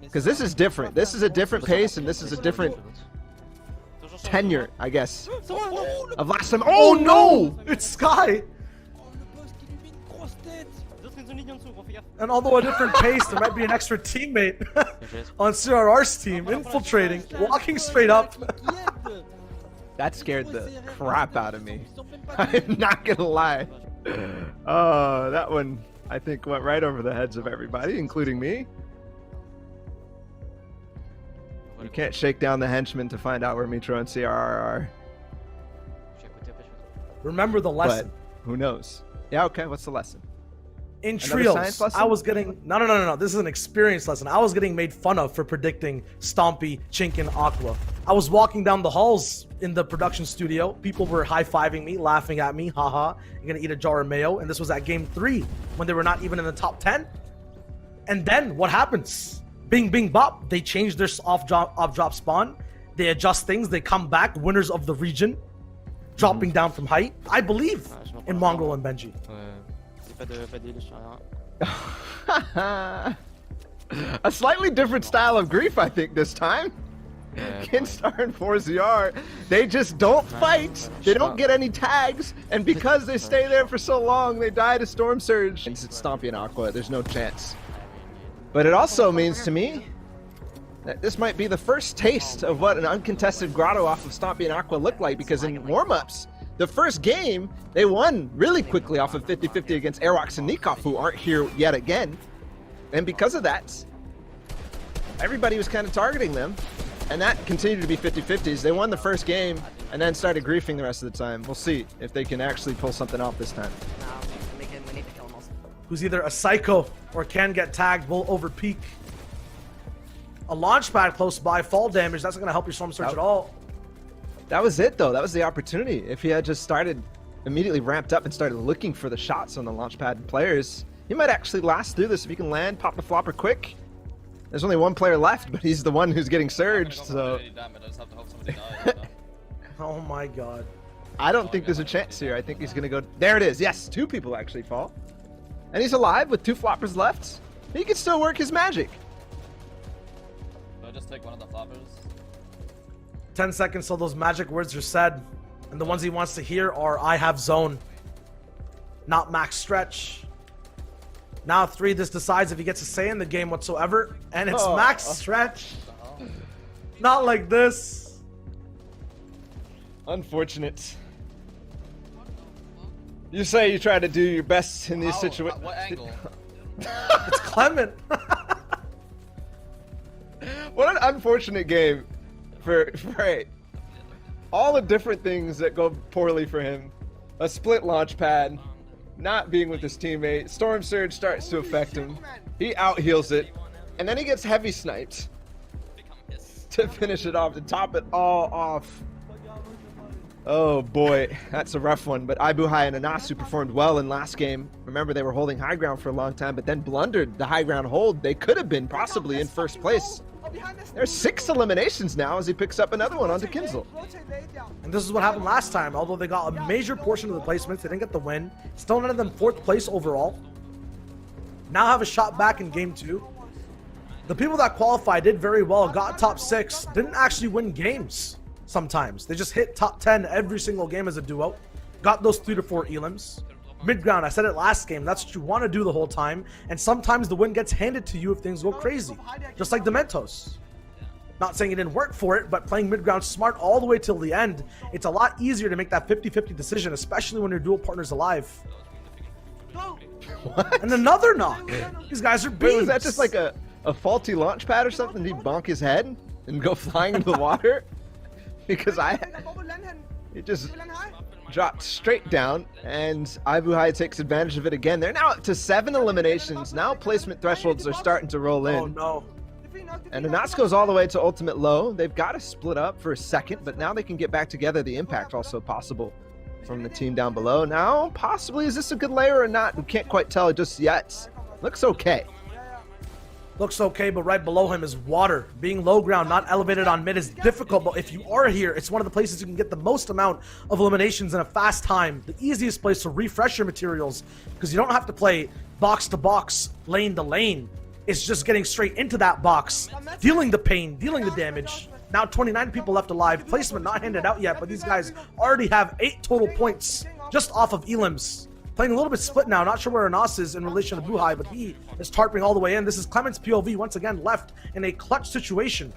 Because this is different. This is a different pace, and this is a different tenure, I guess, of last time. Oh no! It's Sky! And although a different pace, there might be an extra teammate on CRR's team, infiltrating, walking straight up. That scared the crap out of me. I'm not gonna lie. Oh, that one, I think, went right over the heads of everybody, including me. You can't shake down the henchmen to find out where Mitro and CRR are. Remember the lesson. But who knows? Yeah, okay, what's the lesson? In trios, I was getting... No. This is an experience lesson. I was getting made fun of for predicting Stompy, Chink, and Aqua. I was walking down the halls in the production studio. People were high-fiving me, laughing at me. Haha, you're gonna eat a jar of mayo. And this was at game 3, when they were not even in the top 10. And then, what happens? Bing, bing, bop. They change their off-drop spawn. They adjust things. They come back, winners of the region. Dropping down from height. I believe in Mongrel and Benji. A slightly different style of grief, I think, this time. Kinstar and 4ZR, they just don't fight. They don't get any tags, and because they stay there for so long, they die to Storm Surge. It's Stompy and Aqua. There's no chance. But it also means to me that this might be the first taste of what an uncontested grotto off of Stompy and Aqua looked like, because in warm-ups, the first game, they won really quickly off of 50-50 against Airwalks and Nikov, who aren't here yet again. And because of that, everybody was kind of targeting them. And that continued to be 50-50s. They won the first game and then started griefing the rest of the time. We'll see if they can actually pull something off this time. Who's either a psycho or can get tagged will over peak. A launch pad close by, fall damage, that's not going to help your Storm Surge at all. That was it, though. That was the opportunity. If he had just started, immediately ramped up and started looking for the shots on the launch pad players, he might actually last through this if he can land, pop the flopper quick. There's only one player left, but he's the one who's getting surged, so... Oh my god. I don't think there's a chance here. I think he's going to go... There it is. Yes, 2 people actually fall. And he's alive with 2 floppers left. He can still work his magic. Do I just take one of the floppers? 10 seconds till those magic words are said. And the ones he wants to hear are, I have zone. Not max stretch. Now 3, this decides if he gets a say in the game whatsoever. And it's max stretch. Not like this. Unfortunate. You say you try to do your best in these situations. What angle? It's Clement. What an unfortunate game for all the different things that go poorly for him. A split launch pad, not being with his teammate. Storm Surge starts to affect him. He out-heals it, and then he gets heavy sniped to finish it off, to top it all off. Oh boy, that's a rough one, but Ibuhai and Anasu performed well in last game. Remember, they were holding high ground for a long time, but then blundered the high ground hold. They could have been possibly in first place. There's 6 eliminations now as he picks up another one onto Kinzel. And this is what happened last time. Although they got a major portion of the placements, they didn't get the win. Still none of them 4th place overall. Now have a shot back in game 2. The people that qualified did very well, got top 6, didn't actually win games sometimes. They just hit top 10 every single game as a duo. Got those 3 to 4 elims. Mid ground, I said it last game, that's what you want to do the whole time. And sometimes the win gets handed to you if things go crazy. Just like the Mentos. Not saying it didn't work for it, but playing mid ground smart all the way till the end, it's a lot easier to make that 50-50 decision, especially when your dual partner's alive. What? And another knock. These guys are beasts. Wait, was that just like a faulty launch pad or something? Did he bonk his head and go flying into the water? Because it just dropped straight down, and Ibuhai takes advantage of it again. They're now up to 7 eliminations. Now placement thresholds are starting to roll in. Oh no. And Anasco's all the way to ultimate low. They've got to split up for a second, but now they can get back together. The impact also possible from the team down below. Now, possibly, is this a good layer or not? We can't quite tell just yet. Looks okay. Looks okay, but right below him is water. Being low ground, not elevated on mid is difficult, but if you are here, it's one of the places you can get the most amount of eliminations in a fast time. The easiest place to refresh your materials, because you don't have to play box to box, lane to lane. is just getting straight into that box, dealing the pain, dealing the damage. Now 29 people left alive. Placement not handed out yet, but these guys already have 8 total points just off of Elims. Playing a little bit split now. Not sure where Anas is in relation to Buhai, but he is tarping all the way in. This is Clement's POV once again left in a clutch situation.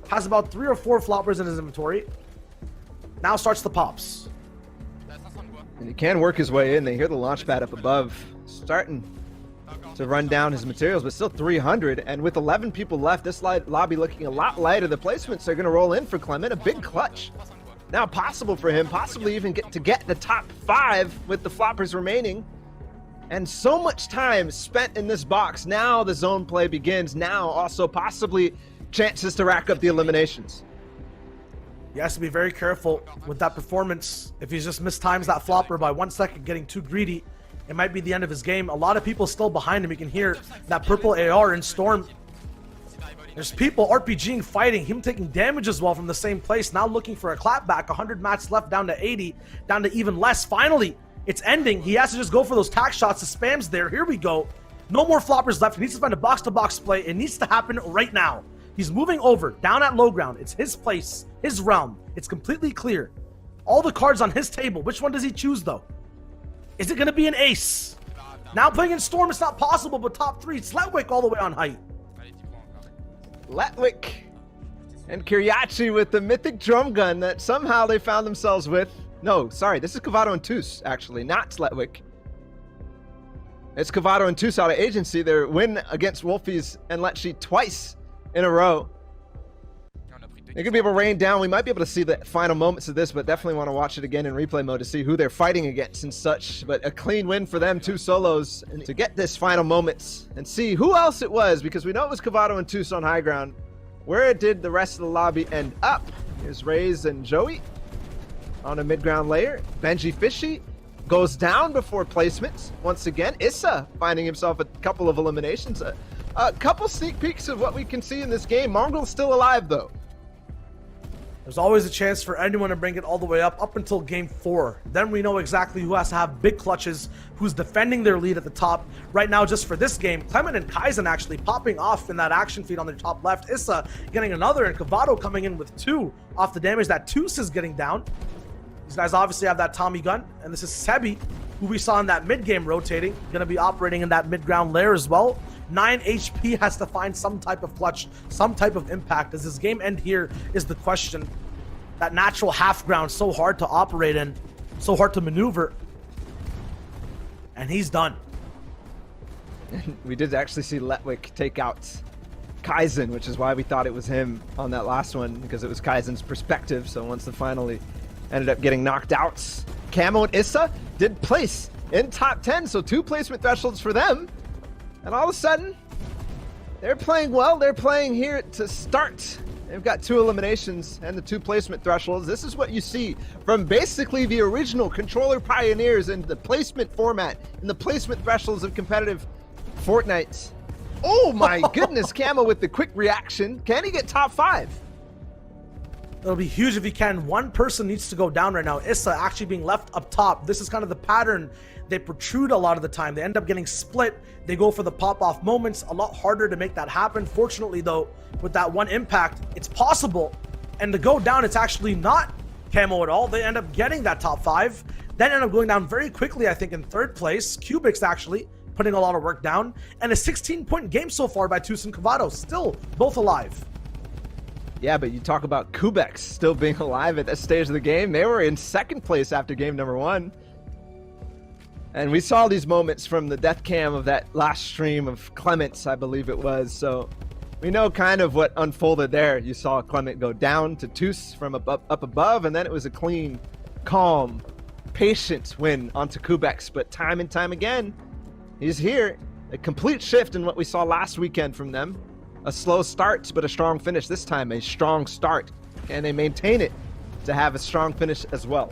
Has about 3 or 4 floppers in his inventory. Now starts the pops. And he can work his way in. They hear the launch pad up above, starting to run down his materials, but still 300. And with 11 people left, this lobby looking a lot lighter. The placements are going to roll in for Clement. A big clutch. Now possible for him, possibly even get the top 5 with the floppers remaining. And so much time spent in this box. Now the zone play begins. Now also possibly chances to rack up the eliminations. He has to be very careful with that performance. If he just mistimes that flopper by 1 second, getting too greedy, it might be the end of his game. A lot of people still behind him. You can hear that purple AR in Storm. There's people RPGing, fighting, him taking damage as well from the same place. Now looking for a clapback. 100 mats left, down to 80, down to even less. Finally, it's ending. He has to just go for those tack shots. The spam's there. Here we go. No more floppers left. He needs to find a box-to-box play. It needs to happen right now. He's moving over, down at low ground. It's his place, his realm. It's completely clear. All the cards on his table. Which one does he choose, though? Is it going to be an ace? Now playing in Storm, it's not possible, but top 3. It's Letwick all the way on height. Letwick and Kiriachi with the mythic drum gun that somehow they found themselves with. No, sorry, this is Cavado and Tus, actually, not Letwick. It's Cavado and Tus out of agency. Their win against Wolfies and Lecce twice in a row. They're going to be able to rain down. We might be able to see the final moments of this, but definitely want to watch it again in replay mode to see who they're fighting against and such. But a clean win for them, 2 solos, and to get this final moments and see who else it was, because we know it was Cavado and Tus on high ground. Where did the rest of the lobby end up? Here's Raze and Joey on a mid-ground layer. Benji Fishy goes down before placements. Once again, Issa finding himself a couple of eliminations. A couple sneak peeks of what we can see in this game. Mongrel's still alive, though. There's always a chance for anyone to bring it all the way up until game 4. Then we know exactly who has to have big clutches, who's defending their lead at the top. Right now, just for this game, Clement and Kaizen actually popping off in that action feed on their top left. Issa getting another, and Cavado coming in with 2 off the damage that Tus is getting down. These guys obviously have that Tommy gun, and this is Sebi, who we saw in that mid-game rotating, going to be operating in that mid-ground layer as well. 9 HP, has to find some type of clutch, some type of impact. Does this game end here is the question. That natural half ground, so hard to operate in, so hard to maneuver. And he's done. We did actually see Letwick take out Kaizen, which is why we thought it was him on that last one, because it was Kaizen's perspective. So once they finally ended up getting knocked out, Camo and Issa did place in top 10, so 2 placement thresholds for them. And all of a sudden, they're playing well. They're playing here to start. They've got 2 eliminations and the 2 placement thresholds. This is what you see from basically the original controller pioneers in the placement format and the placement thresholds of competitive Fortnite. Oh my goodness, Camo with the quick reaction. Can he get top 5? It'll be huge if he can. One person needs to go down right now. Issa actually being left up top. This is kind of the pattern. They protrude a lot of the time. They end up getting split. They go for the pop-off moments. A lot harder to make that happen. Fortunately, though, with that one impact, it's possible. And to go down, it's actually not Camo at all. They end up getting that top 5. Then end up going down very quickly, I think, in 3rd place. Cubics actually putting a lot of work down. And a 16-point game so far by Tus and Cavado. Still both alive. Yeah, but you talk about Kubex still being alive at that stage of the game. They were in 2nd place after game number 1. And we saw these moments from the death cam of that last stream of Clement's, I believe it was. So we know kind of what unfolded there. You saw Clement go down to Tus from up above, and then it was a clean, calm, patient win onto Kubex. But time and time again, he's here. A complete shift in what we saw last weekend from them. A slow start, but a strong finish. This time, a strong start. And they maintain it to have a strong finish as well.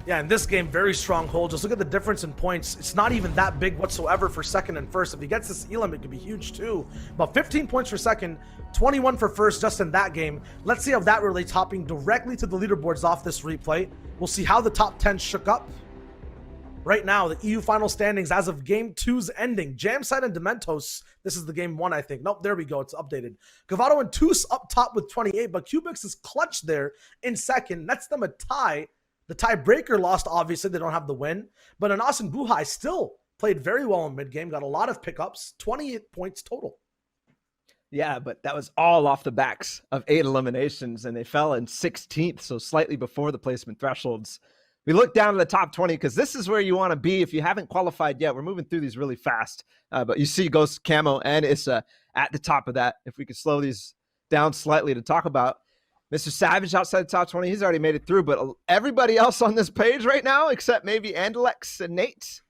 Yeah, in this game, very strong hold. Just look at the difference in points. It's not even that big whatsoever for 2nd and 1st. If he gets this Elam, it could be huge too. But 15 points for 2nd, 21 for 1st just in that game. Let's see how that relates, hopping directly to the leaderboards off this replay. We'll see how the top 10 shook up. Right now, the EU final standings as of game 2's ending. Jamside and Dementos, this is the game 1, I think. Nope, there we go. It's updated. Gavado and Toos up top with 28, but Cubix is clutch there in second. Nets them a tie. The tiebreaker lost, obviously. They don't have the win. But Anas and Buhai still played very well in mid-game. Got a lot of pickups. 28 points total. Yeah, but that was all off the backs of 8 eliminations, and they fell in 16th, so slightly before the placement thresholds. We look down to the top 20 because this is where you want to be if you haven't qualified yet. We're moving through these really fast, but you see Ghost, Camo, and Issa at the top of that. If we could slow these down slightly to talk about Mr. Savage outside the top 20, he's already made it through, but everybody else on this page right now, except maybe Andalex and Nate,